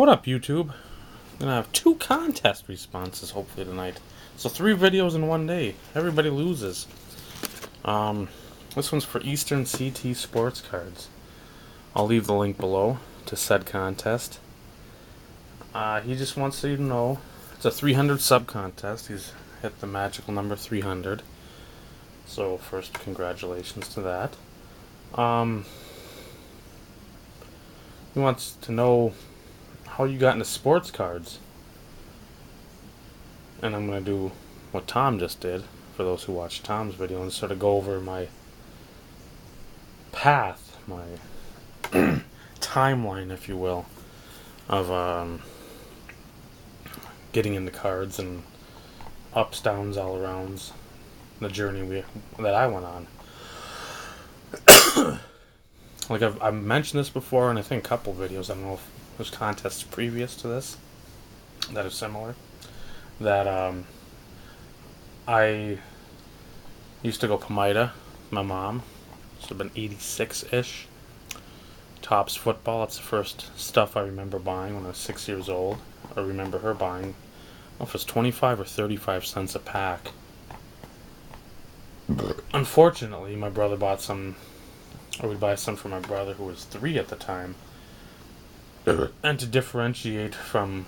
What up, YouTube? I'm gonna have 2 contest responses hopefully tonight. So 3 videos in one day. Everybody loses. This one's for Eastern CT Sports Cards. I'll leave the link below to said contest. He just wants you to know it's a 300 sub contest. He's hit the magical number 300. So first, congratulations to that. He wants to know how you got into sports cards. And I'm going to do what Tom just did, for those who watched Tom's video, and sort of go over my path, my timeline, if you will, of getting into cards and ups, downs, all arounds, the journey that I went on. Like I've mentioned this before, and I think a couple videos. I don't know if there's contests previous to this that are similar. That I used to go Pomida, my mom. Should have been 86-ish. Topps football. That's the first stuff I remember buying when I was 6 years old. I remember her buying, I don't know if it was 25 or 35 cents a pack. Unfortunately, my brother bought some, or we'd buy some for my brother who was 3 at the time. And to differentiate from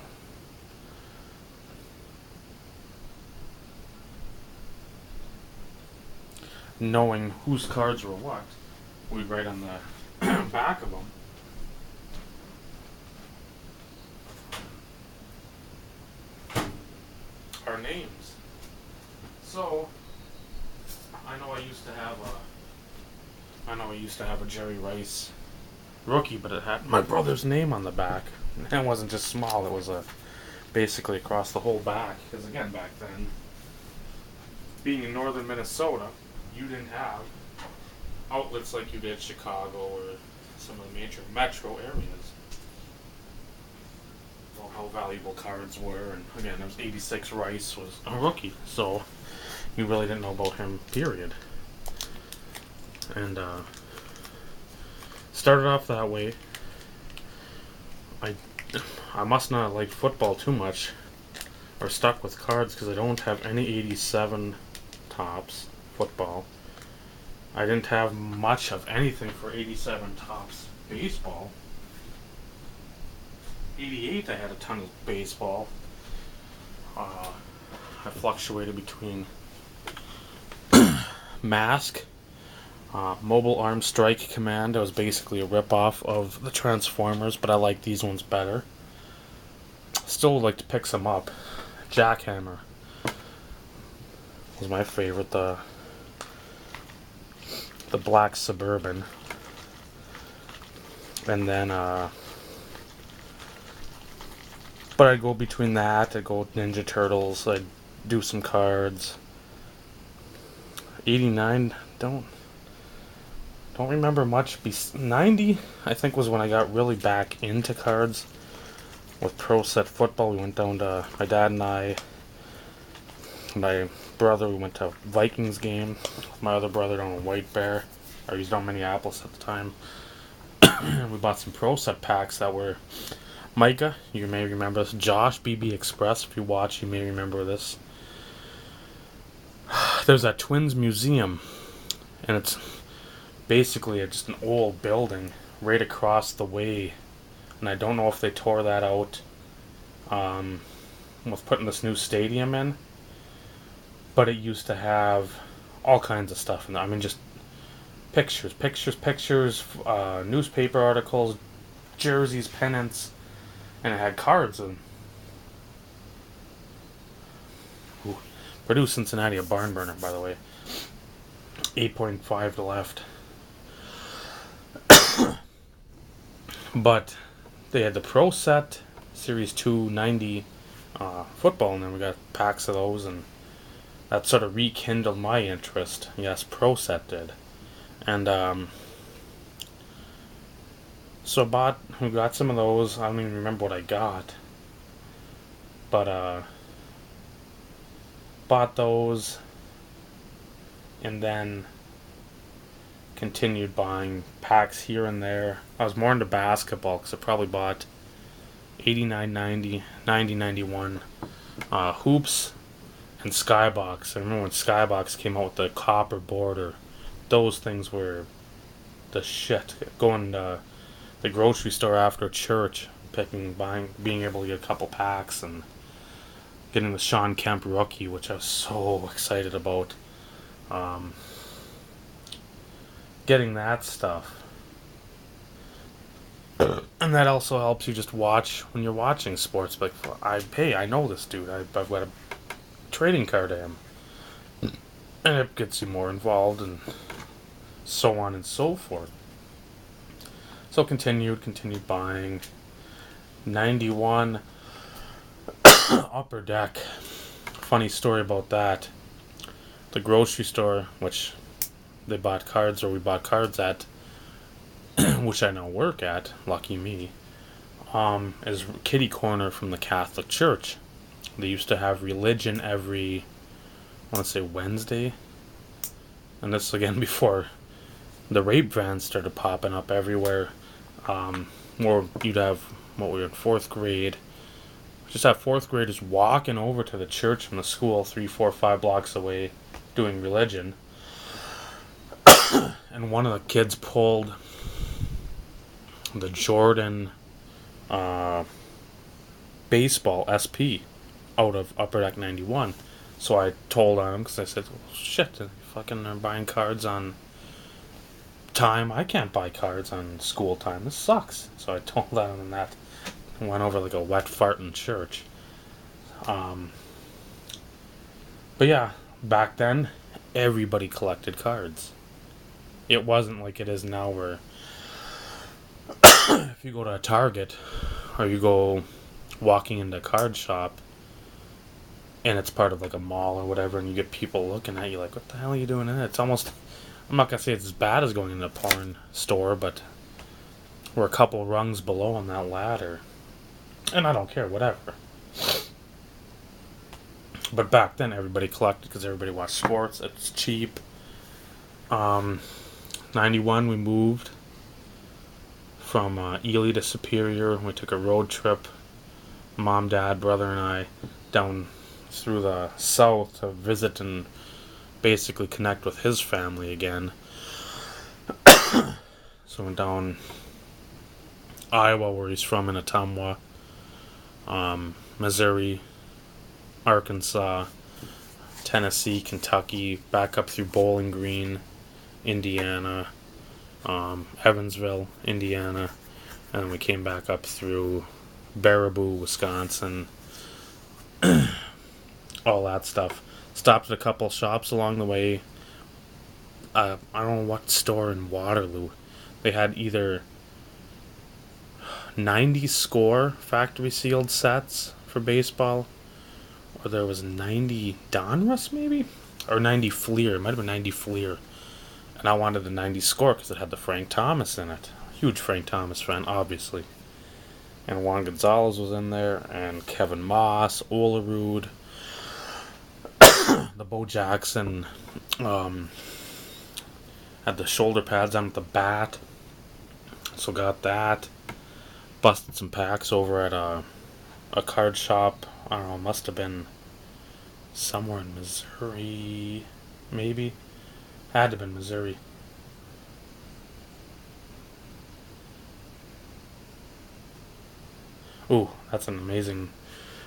knowing whose cards were what, we'd write on the back of them our names. So I know I used to have a Jerry Rice rookie, but it had my brother's name on the back. And it wasn't just small, it was basically across the whole back. Because again, back then, being in northern Minnesota, you didn't have outlets like you did Chicago or some of the major metro areas. Well, how valuable cards were, and again, there was 86 Rice was a rookie, so you really didn't know about him, period. And started off that way. I must not have liked football too much, or stuck with cards, because I don't have any 87 Topps football. I didn't have much of anything for 87 Topps baseball. 88 I had a ton of baseball. I fluctuated between Mask, Mobile Arm Strike Command. It was basically a rip-off of the Transformers, but I like these ones better. Still would like to pick some up. Jackhammer was my favorite. The black Suburban. And then but I'd go between that, I'd go with Ninja Turtles, I'd do some cards. 89, don't remember much. 90, I think, was when I got really back into cards. With Pro Set Football, we went down to, my dad and I, my brother, we went to a Vikings game. My other brother down in White Bear. I was down Minneapolis at the time. We bought some Pro Set packs that were Micah, you may remember this. Josh, BB Express, if you watch, you may remember this. There's that Twins Museum, and it's basically just an old building right across the way, and I don't know if they tore that out with putting this new stadium in, but it used to have all kinds of stuff in there. I mean, just pictures, newspaper articles, jerseys, pennants, and it had cards. And Purdue Cincinnati, a barn burner, by the way. 8.5 to left. But they had the Pro Set Series 290 football, and then we got packs of those, and that sort of rekindled my interest. Yes, Pro Set did. And so we got some of those. I don't even remember what I got, but bought those, and then continued buying packs here and there. I was more into basketball because I probably bought '89, '90, '90, '91, hoops, and Skybox. I remember when Skybox came out with the copper border. Those things were the shit. Going to the grocery store after church, being able to get a couple packs, and getting the Sean Kemp rookie, which I was so excited about. Um, Getting that stuff. And that also helps you just watch when you're watching sports. Like, I know this dude. I've got a trading card of him. And it gets you more involved, and so on and so forth. So continued buying. 91 Upper Deck. Funny story about that. The grocery store, which we bought cards at, which I now work at, lucky me, is kitty corner from the Catholic Church. They used to have religion every, I want to say Wednesday, and this again before the rape vans started popping up everywhere. Or you'd have, what we were in fourth grade, just have fourth graders walking over to the church from the school 3, 4, 5 blocks away doing religion. And one of the kids pulled the Jordan baseball SP out of Upper Deck 91. So I told on him, because I said, well, shit, they fucking are buying cards on time. I can't buy cards on school time. This sucks. So I told on him that. Went over like a wet fart in church. But yeah, back then, everybody collected cards. It wasn't like it is now where if you go to a Target or you go walking into a card shop and it's part of like a mall or whatever, and you get people looking at you like, what the hell are you doing in it? It's almost, I'm not going to say it's as bad as going into a porn store, but we're a couple rungs below on that ladder. And I don't care, whatever. But back then, everybody collected because everybody watched sports. It's cheap. 91, we moved from Ely to Superior. We took a road trip, mom, dad, brother, and I, down through the south to visit and basically connect with his family again. So we went down Iowa, where he's from, in Ottumwa, Missouri, Arkansas, Tennessee, Kentucky, back up through Bowling Green, Indiana, Evansville, Indiana, and we came back up through Baraboo, Wisconsin, all that stuff. Stopped at a couple shops along the way. I don't know what store in Waterloo. They had either 90 score factory sealed sets for baseball, or there was 90 Donruss maybe, or 90 Fleer. It might have been 90 Fleer. And I wanted the 90 score because it had the Frank Thomas in it. Huge Frank Thomas fan, obviously. And Juan Gonzalez was in there, and Kevin Moss, Olerud, the Bo Jackson, had the shoulder pads on with the bat. So got that. Busted some packs over at a card shop. I don't know, must have been somewhere in Missouri, maybe. Had to have been Missouri. Ooh, that's an amazing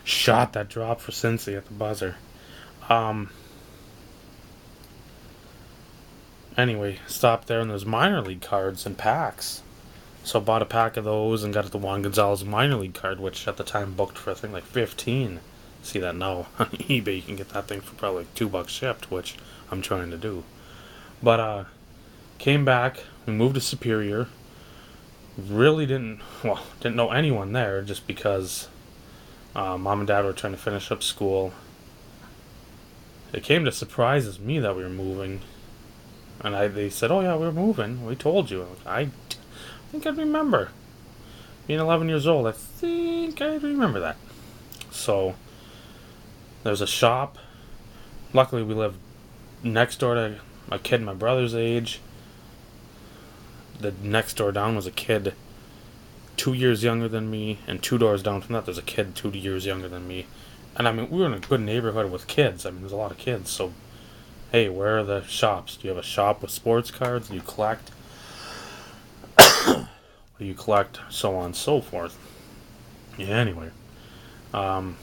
shot that dropped for Cincy at the buzzer. Anyway, stopped there and there's minor league cards and packs. So I bought a pack of those and got the Juan Gonzalez minor league card, which at the time booked for I think like 15. See that now on eBay, you can get that thing for probably like $2 shipped, which I'm trying to do. But came back, we moved to Superior. Really didn't know anyone there, just because mom and dad were trying to finish up school. It came to surprises me that we were moving, and they said, "Oh yeah, we're moving. We told you." I think I remember being 11 years old. I think I remember that. So there's a shop. Luckily, we lived next door to a kid my brother's age. The next door down was a kid 2 years younger than me, and 2 doors down from that, there's a kid 2 years younger than me. And I mean, we were in a good neighborhood with kids. I mean, there's a lot of kids. So, hey, where are the shops? Do you have a shop with sports cards? Do you collect? Do you collect? So on and so forth. Yeah, anyway. Um,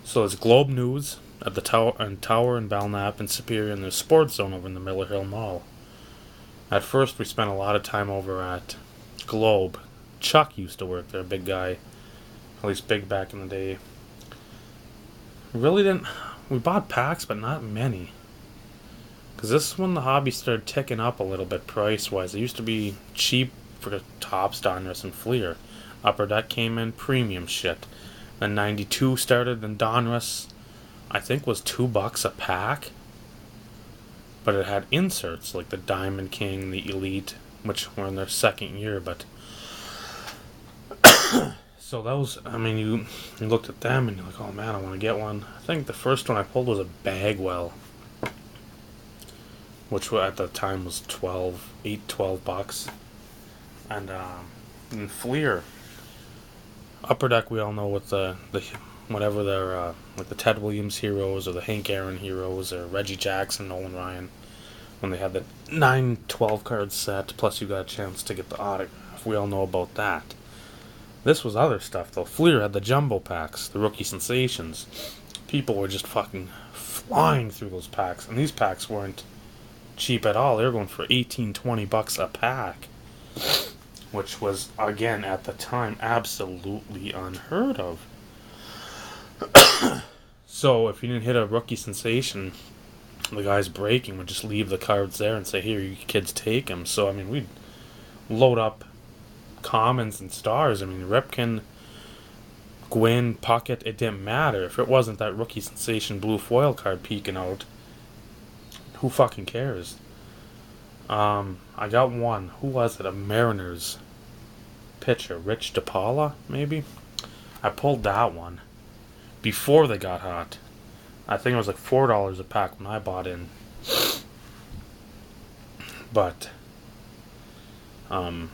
so there's Globe News at the Tower in Belknap and Superior, and there's Sports Zone over in the Miller Hill Mall. At first, we spent a lot of time over at Globe. Chuck used to work there, big guy. At least big back in the day. Really didn't. We bought packs, but not many. Because this is when the hobby started ticking up a little bit price wise. It used to be cheap for Topps, Donruss, and Fleer. Upper Deck came in, premium shit. Then 92 started, then Donruss, I think, was $2 a pack. But it had inserts like the Diamond King, the Elite, which were in their second year. But so those, I mean, you looked at them and you're like, oh man, I want to get one. I think the first one I pulled was a Bagwell, which at the time was $12. And Fleer, Upper Deck, we all know with the whatever they're like the Ted Williams heroes or the Hank Aaron heroes or Reggie Jackson, Nolan Ryan, when they had the 9-12 card set, plus you got a chance to get the autograph. We all know about that. This was other stuff though. Fleer had the jumbo packs, the rookie sensations. People were just fucking flying through those packs, and these packs weren't cheap at all. They were going for $18-20 a pack, which was, again, at the time, absolutely unheard of. So if you didn't hit a rookie sensation, the guys breaking would just leave the cards there and say, here, you kids take them. So I mean, we'd load up commons and stars. I mean, Ripken, Gwynn, Puckett, it didn't matter. If it wasn't that rookie sensation blue foil card peeking out, who fucking cares? I got one. Who was it? A Mariners pitcher. Rich DePaula, maybe? I pulled that one before they got hot. I think it was like $4 a pack when I bought in. But, so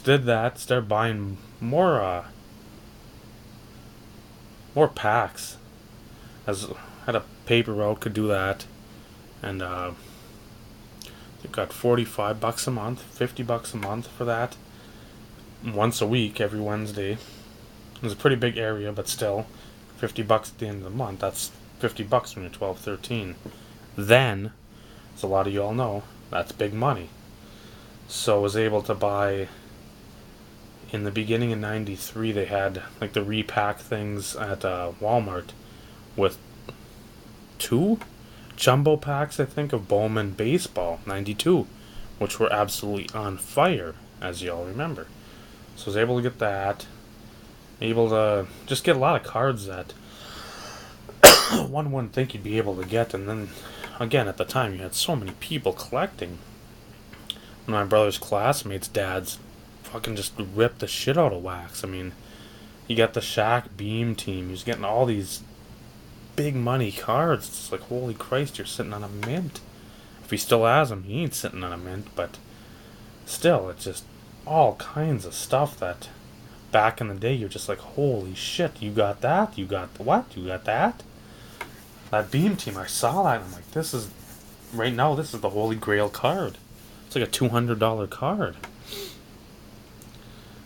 did that, started buying more packs. As had a paper route, could do that, and you got $45 a month, $50 a month for that. Once a week, every Wednesday. It was a pretty big area, but still, $50 at the end of the month. That's $50 when you're 12, 13. Then, as a lot of you all know, that's big money. So I was able to buy. In the beginning of '93, they had like the repack things at Walmart with 2 jumbo packs, I think, of Bowman Baseball '92, which were absolutely on fire, as you all remember. So I was able to get that. Able to just get a lot of cards that one wouldn't think you'd be able to get. And then, again, at the time, you had so many people collecting. My brother's classmates' dads fucking just ripped the shit out of wax. I mean, you got the Shaq Beam team. He was getting all these big money cards. It's like, holy Christ, you're sitting on a mint. If he still has them, he ain't sitting on a mint. But still, it's just all kinds of stuff that back in the day, you're just like, holy shit, you got that? You got what? You got that? That Beam team, I saw that, and I'm like, this is, right now, this is the holy grail card. It's like a $200 card.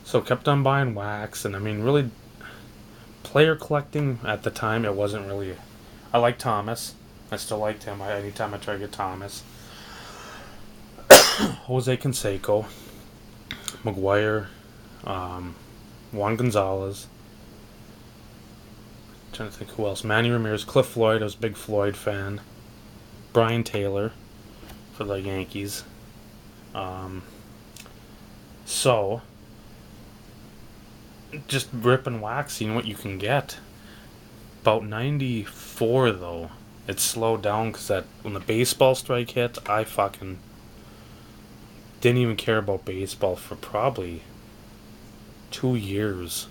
So kept on buying wax, and I mean, really, player collecting at the time, it wasn't really. I liked Thomas. I still liked him. Anytime I try to get Thomas. Jose Canseco, McGuire, Juan Gonzalez. I'm trying to think who else. Manny Ramirez, Cliff Floyd. I was a big Floyd fan. Brian Taylor for the Yankees. So, just ripping wax, seeing what you can get. About 94, though, it slowed down because that when the baseball strike hit, I fucking didn't even care about baseball for probably 2 years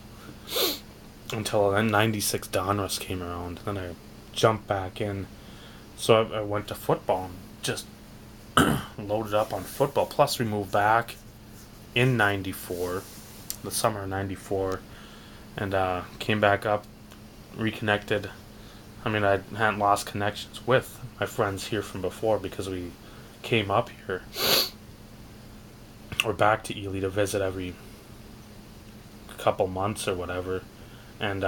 until then 96 Donruss came around. Then I jumped back in. So I went to football and just loaded up on football. Plus we moved back in '94, the summer of '94, and came back up, reconnected. I mean, I hadn't lost connections with my friends here from before because we came up here or back to Ely to visit every couple months or whatever, and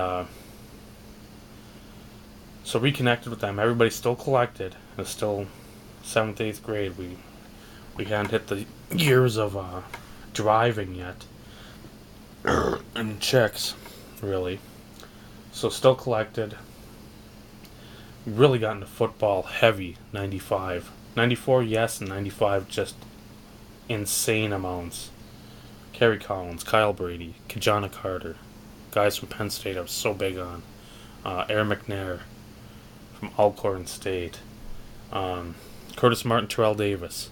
so reconnected with them. Everybody still collected. It's still 7th, 8th grade. We hadn't hit the years of driving yet, and chicks, really. So still collected. Really got into football heavy. 95, 94, yes, and 95 just insane amounts. Kerry Collins, Kyle Brady, Kajana Carter, guys from Penn State I was so big on. Aaron McNair from Alcorn State. Curtis Martin, Terrell Davis.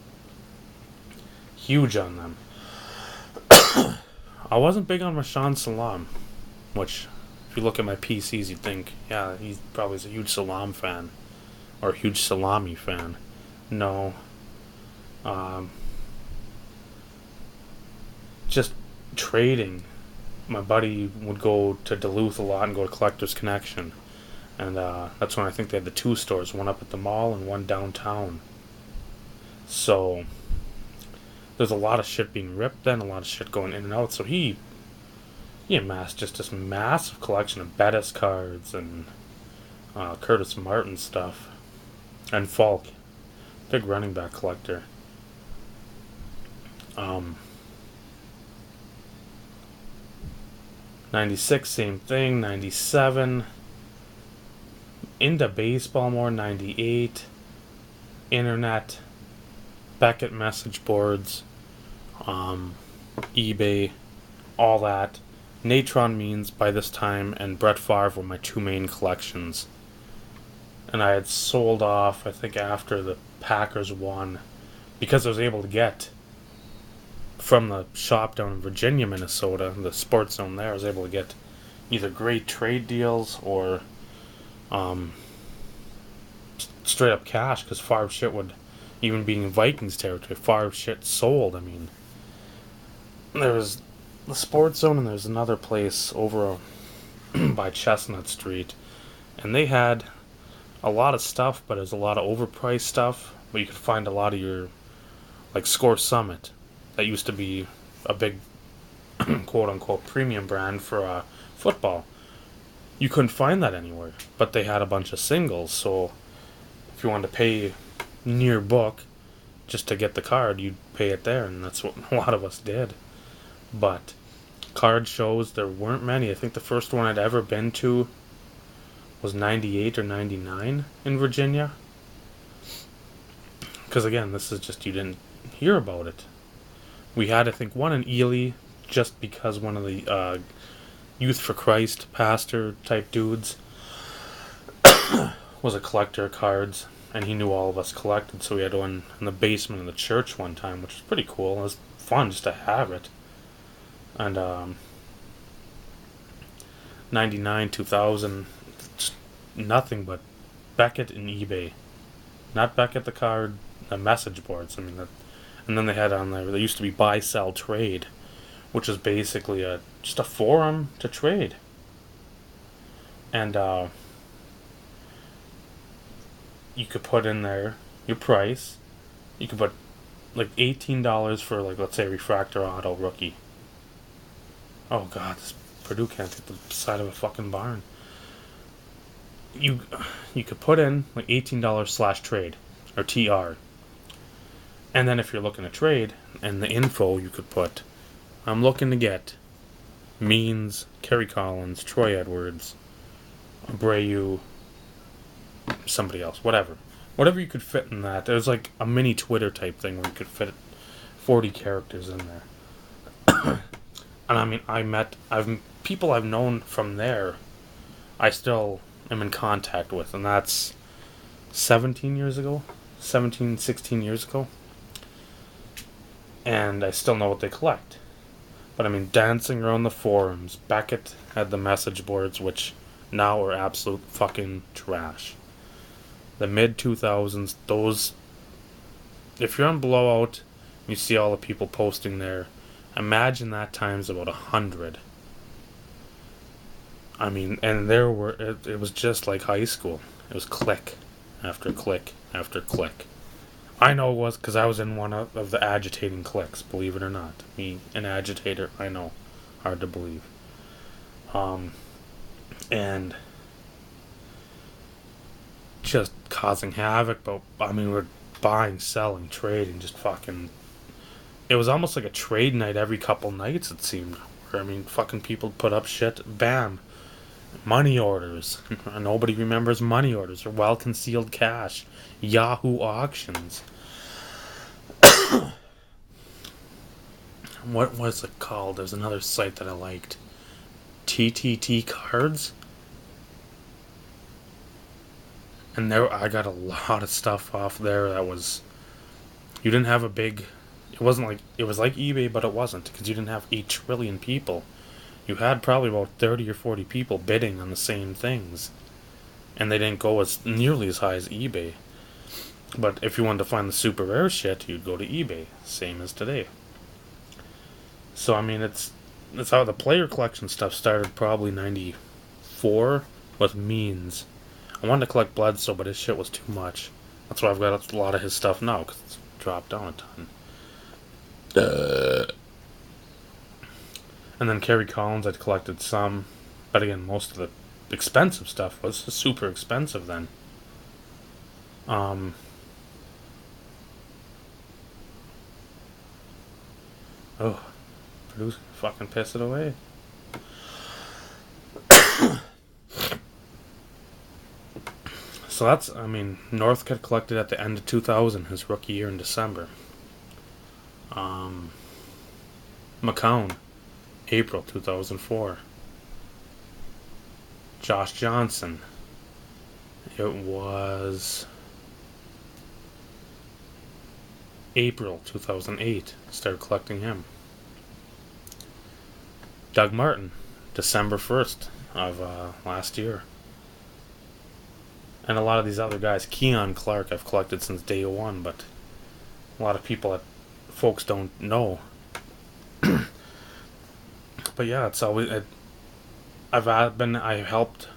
Huge on them. I wasn't big on Rashawn Salam, which, if you look at my PCs, you'd think, yeah, he probably is a huge Salam fan, or a huge Salami fan. No. Just trading. My buddy would go to Duluth a lot and go to Collector's Connection. And that's when I think they had the 2 stores, one up at the mall and one downtown. So there's a lot of shit being ripped then, a lot of shit going in and out. So he amassed just this massive collection of Bettis cards and Curtis Martin stuff. And Falk, big running back collector. 96, same thing. 97, into baseball more. 98, internet, Beckett message boards, eBay, all that. Natron Means by this time and Brett Favre were my 2 main collections. And I had sold off, I think, after the Packers won, because I was able to get from the shop down in Virginia, Minnesota, the Sports Zone there. I was able to get either great trade deals or straight up cash, because Favre shit would, even being in Vikings territory, Favre shit sold. I mean, there was the Sports Zone and there's another place over by Chestnut Street, and they had a lot of stuff, but there's a lot of overpriced stuff, but you could find a lot of your, like, Score Summit. That used to be a big quote-unquote premium brand for football. You couldn't find that anywhere, but they had a bunch of singles, so if you wanted to pay near book just to get the card, you'd pay it there, and that's what a lot of us did. But card shows, there weren't many. I think the first one I'd ever been to was 98 or 99 in Virginia. Because again, this is just, you didn't hear about it. We had, I think, one in Ely, just because one of the Youth for Christ pastor type dudes was a collector of cards, and he knew all of us collected, so we had one in the basement of the church one time, which was pretty cool. It was fun just to have it. And 99, 2000, nothing but Beckett and eBay. Not Beckett the card, the message boards. I mean, and then they had on there, used to be buy, sell, trade, which is basically just a forum to trade. And you could put in there your price. You could put like $18 for, like, let's say, refractor auto rookie. Oh god, this Purdue can't hit the side of a fucking barn. You could put in like $18 / trade or TR. And then if you're looking to trade, and the info you could put, I'm looking to get Means, Kerry Collins, Troy Edwards, Abreu, somebody else, whatever. Whatever you could fit in that. There's like a mini Twitter type thing where you could fit 40 characters in there. And I mean, people I've known from there, I still am in contact with, and that's 16 years ago. And I still know what they collect. But I mean, dancing around the forums, Beckett had the message boards, which now are absolute fucking trash. The mid-2000s, those, if you're on Blowout, you see all the people posting there, Imagine that times about 100. I mean, and there were, it was just like high school. It was click after click after click. I know it was because I was in one of the agitating cliques, believe it or not. Me, an agitator, I know. Hard to believe. And just causing havoc, but I mean, we're buying, selling, trading, just fucking. It was almost like a trade night every couple nights, it seemed. Where, I mean, fucking people put up shit, bam. Money orders. Nobody remembers money orders or well concealed cash. Yahoo auctions. What was it called? There's another site that I liked. TTT cards. And there, I got a lot of stuff off there that was. You didn't have a big. It wasn't like. It was like eBay, but it wasn't. Because you didn't have 8 trillion people. You had probably about 30 or 40 people bidding on the same things. And they didn't go as nearly as high as eBay. But if you wanted to find the super rare shit, you'd go to eBay. Same as today. So, I mean, it's how the player collection stuff started probably 94 with Means. I wanted to collect Bledsoe, but his shit was too much. That's why I've got a lot of his stuff now, because it's dropped down a ton. And then Kerry Collins, I'd collected some. But again, most of the expensive stuff was super expensive then. Purdue's gonna fucking piss it away. So that's, I mean, Northcutt collected at the end of 2000, his rookie year in December. McCown, April 2004. Josh Johnson, it was April 2008, started collecting him. Doug Martin, December 1st of last year. And a lot of these other guys, Keon Clark, I've collected since day one, but a lot of people that folks don't know. But yeah, it's always. I helped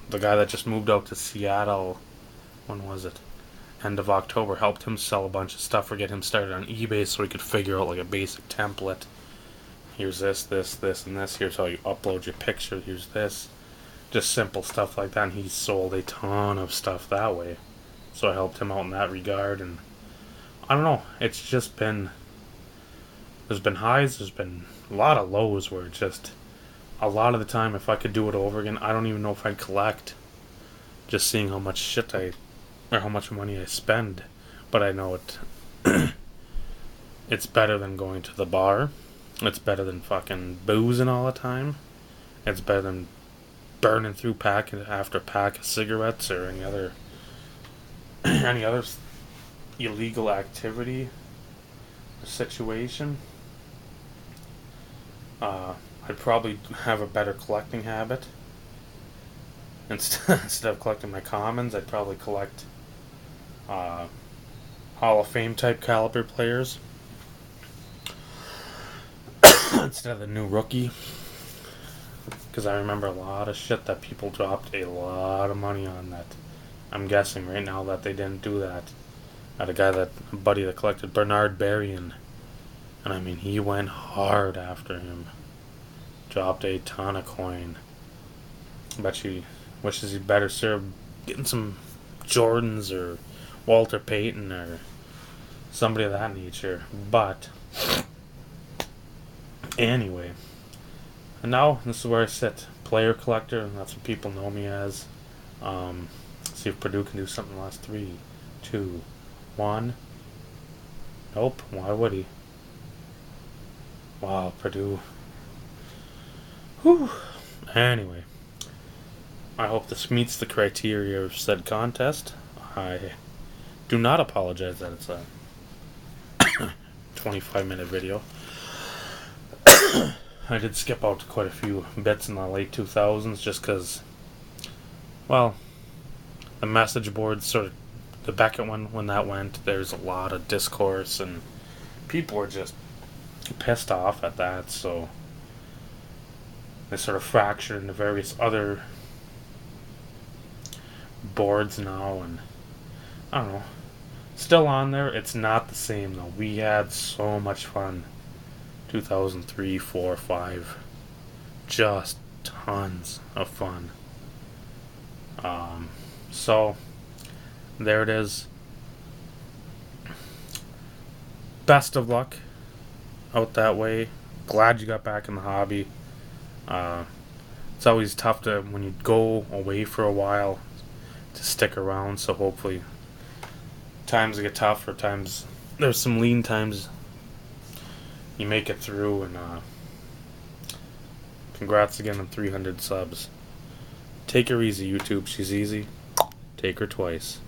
the guy that just moved out to Seattle. When was it? End of October. Helped him sell a bunch of stuff or get him started on eBay so he could figure out like a basic template. Here's this, and this. Here's how you upload your picture. Here's this. Just simple stuff like that. And he sold a ton of stuff that way. So I helped him out in that regard. And I don't know. It's just been. There's been highs. There's been a lot of lows where it's just. A lot of the time, if I could do it over again, I don't even know if I'd collect. Just seeing how much shit or how much money I spend. But I know it. It's better than going to the bar. It's better than fucking boozing all the time. It's better than burning through pack after pack of cigarettes or any other illegal activity or situation. I'd probably have a better collecting habit. Instead of collecting my commons, I'd probably collect Hall of Fame type caliber players instead of the new rookie. Because I remember a lot of shit that people dropped a lot of money on that. I'm guessing right now that they didn't do that. I had a buddy that collected Bernard Berrien. And I mean, he went hard after him. Dropped a ton of coin. Bet she wishes he'd better served getting some Jordans or Walter Payton or somebody of that nature. But anyway, and now this is where I sit, player collector, and that's what people know me as. See if Purdue can do something in the last 3, 2, 1. Nope. Why would he? Wow, Purdue. Whew. Anyway, I hope this meets the criteria of said contest. I do not apologize that it's a 25-minute video. I did skip out quite a few bits in the late 2000s just because, well, the message boards sort of, the Beckett one, when that went, there's a lot of discourse and people were just pissed off at that, so they sort of fractured into various other boards now, and I don't know. Still on there. It's not the same though. We had so much fun. 2003, 4, 5. Just tons of fun. So there it is. Best of luck out that way. Glad you got back in the hobby. It's always tough to, when you go away for a while, to stick around. So hopefully times get tough, or times there's some lean times, you make it through. And congrats again on 300 subs. Take her easy, YouTube. She's easy. Take her twice.